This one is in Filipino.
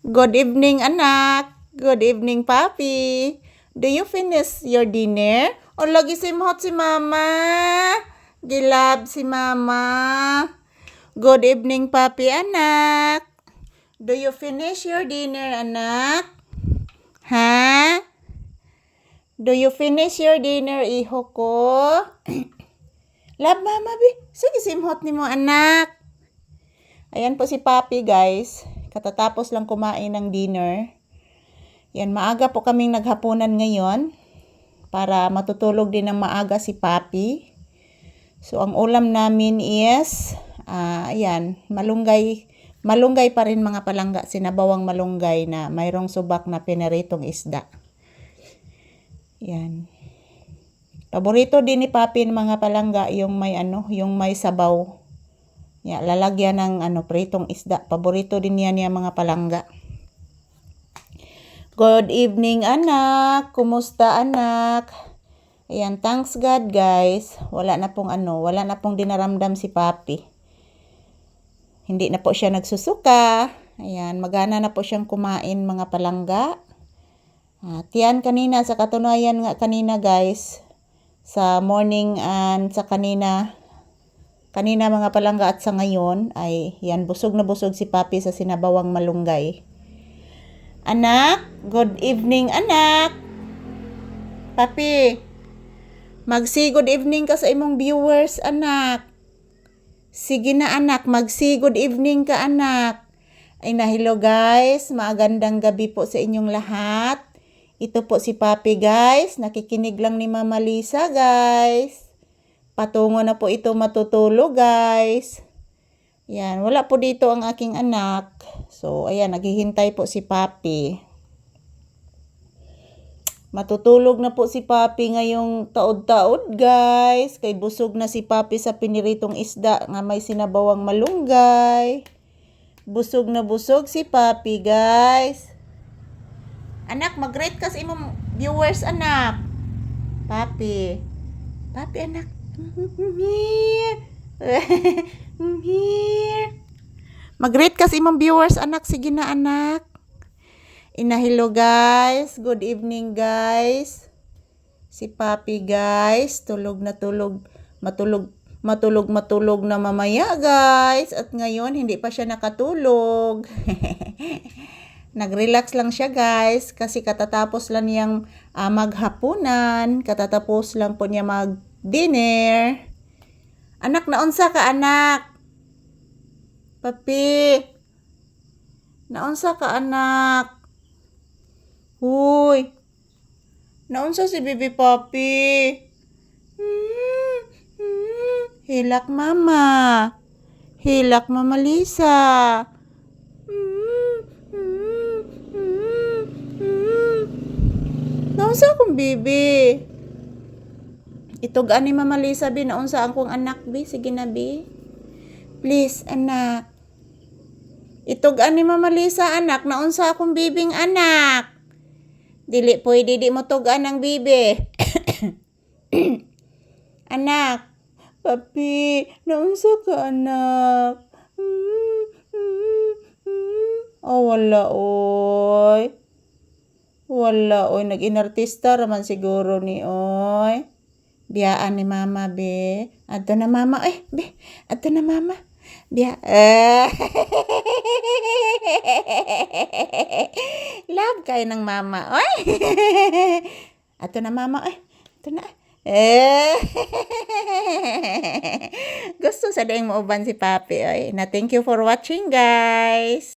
Good evening, anak. Good evening, papi. Do you finish your dinner? O lagi simhot si mama. Gilab si mama. Good evening, papi, anak. Do you finish your dinner, anak? Ha? Do you finish your dinner, iho ko? Lab, mama, bi. Sige, simhot ni mo, anak. Ayan po si papi, guys. Katatapos lang kumain ng dinner. Yan, maaga po kaming naghapunan ngayon para matutulog din ng maaga si papi. So, ang ulam namin is, ayan, malunggay. Malunggay pa rin mga palangga, sinabawang malunggay na mayroong subak na pinaritong isda. Yan. Paborito din ni papi ng mga palangga yung may sabaw. Ya, lalagyan ng pritong isda. Paborito din yan yung mga palangga. Good evening, anak. Kumusta, anak? Ayan, thanks God, guys. Wala na pong dinaramdam si papi. Hindi na po siya nagsusuka. Ayan, magana na po siyang kumain, mga palangga. At yan kanina, sa katunayan nga kanina, guys, sa morning and sa kanina mga palangga at sa ngayon ay yan, busog na busog si papi sa sinabawang malunggay. Anak, good evening, anak. Papi, mag-say good evening ka sa imong viewers, anak. Sige na, anak, mag-say good evening ka, anak. Ay na, hello guys, magandang gabi po sa inyong lahat. Ito po si papi, guys, nakikinig lang ni Mama Lisa, guys. Patungo na po ito matutulog, guys. Yan, wala po dito ang aking anak. So, ayan, naghihintay po si papi. Matutulog na po si papi ngayong taod-taod, guys. Kay busog na si papi sa piniritong isda nga may sinabawang malunggay. Busog na busog si papi, guys. Anak, mag-rate ka sa imong viewers, anak. Papi. Papi, anak. Mag-rate ka sa imong viewers, anak. Sige na, anak. Hello guys. Good evening, guys. Si papi, guys. Tulog na tulog. Matulog na mamaya, guys. At ngayon, hindi pa siya nakatulog. Nag-relax lang siya, guys. Kasi katatapos lang niyang maghapunan. Katatapos lang po niya mag-dinner. Anak, naunsa ka, anak? Papi. Naunsa ka, anak? Huy. Naunsa si bibi papi? Hilak mama. Hilak mama Lisa. Naunsa akong bibi? Itog ani Mama Lisa, bi, naunsa akong anak, bi. Sige na, bi. Please, anak. Itog ani Mama Lisa, anak. Naunsa akong bibing anak. Dili pwede di mo tugan ang bibi. Anak. Papi, naunsa ka, anak. Oh, wala, oy. Wala, oy. Nag-inartista raman siguro ni, oy. Biyaan ni mama, be. Ato na mama, be. Ato na mama. Biya. Love kayo ng mama, oy. Ato na mama, oy. Ato na. Gusto sa daing mauban si papi, oy. Na thank you for watching, guys.